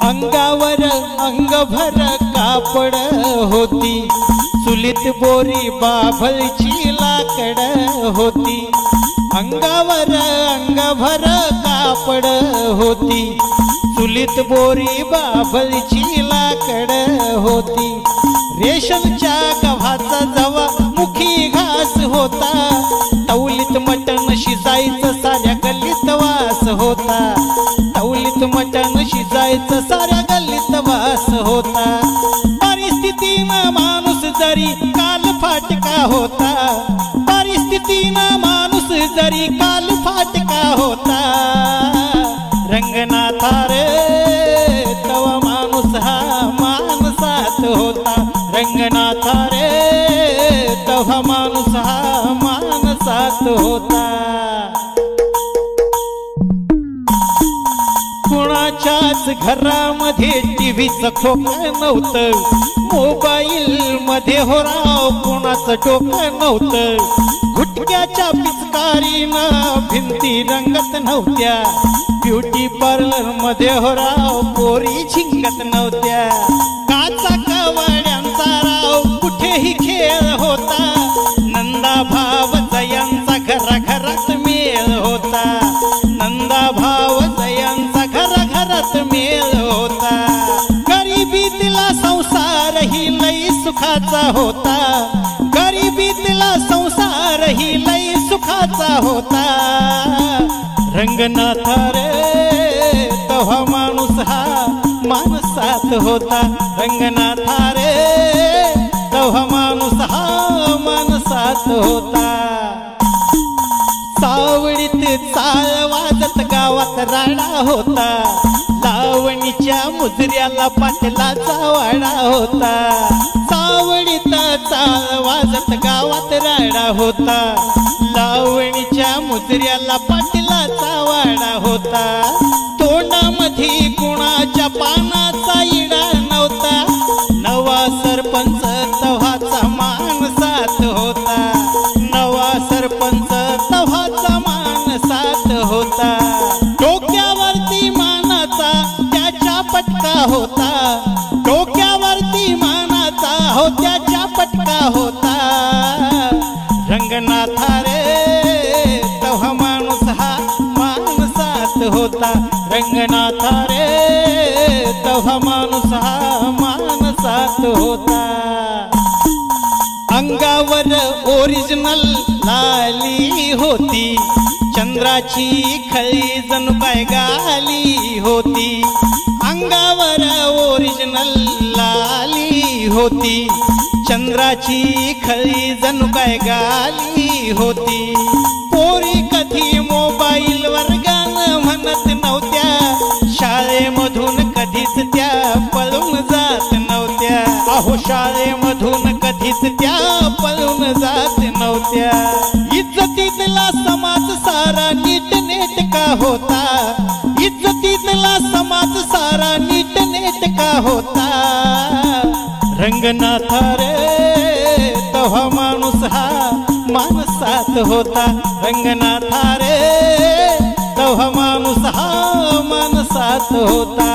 अंगावर अंगभर कापड होती, चुलीत बोरी बाभळची लाकड होती। अंगावर अंगभर कापड होती, चुलीत बोरी बाभळची लाकड होती। रेशमच्या गव्हाचा जवा मुखी घास होता, तवलीत मटण शिजायचं साऱ्या गल्लीत वास होता। तवलीत मटण शिजायचं साऱ्या गल्लीत वास होता। परिस्थितीनं माणूस जरी काल फाटका होता, परिस्थितीनं माणूस जरी काल फाटका होता। रंगनाथा रे तवा माणूस हा माणसात होता, रंगनाथा रे तवा माणूस हा माणसात होता। कुणाच्याच घरामध्ये टीव्हीचं खोकं नव्हतं, मोबाईल मध्ये हो राव कुणाचं डोकं नव्हतं। गुटख्याच्या पिचकारीनं भिंती रंगत नव्हत्या, ब्युटी पार्लर मध्ये हो राव पोरी झिंगत नव्हत्या। काचा कवड्यांचा राव कुठेही खेळ होता, नंदा भाव जयांचा घराघरात मेळ होता। नंदा भाव जयांचा घराघरात मेळ होता। गरिबीतला संसार ही लई सुखाचा होता, गरिबीतला संसार ही लई सुखाचा होता। रंगनाथा रे तवा माणूस हा माणसात होता, रंगनाथा रे तवा माणूस हा माणसात होता। सावळीत चाळ वाजत गावात राडा होता, लावणीच्या मुजऱ्याला पाटलाचा वाडा होता। सावळीत चाळ वाजत गावात राडा होता, लावणीच्या मुजऱ्याला पाटलाचा वाडा होता। तोंडामध्ये कुणाच्या पानाचा इडा नव्हता, नवा सरपंच तव्हाचा माणसात होता। नवा सरपंच तव्हाचा माणसात होता। डोक्यावरती मानाचा त्याच्या पटका होता, डोक्यावरती मानाचा हो त्याच्या पटका होता। रंगनाथा रे तवा माणूस हा माणसात होता, रंगनाथा रे तवा माणूस हा माणसात होता। अंगावर ओरिजिनल लाली होती, चंद्राची खळी जणू काय गाली होती। अंगावर ओरिजिनल लाली होती, चंद्राची खळी जणू काय गाली होती। पोरी कधी मोबाईल वर गाणं म्हणत नव्हत्या, शाळेमधून कधीच त्या पळून जात नव्हत्या। अहो शाळेमधून कधीच त्या पळून जात नव्हत्या। इज्जतीतला समाज सारा नीटनेटका होता, इज्जतीतला समाज सारा नीटनेटका होता। रंगनाथा रे तवा माणूस हा माणसात होता, रंगनाथा रे तवा माणूस हा माणसात होता।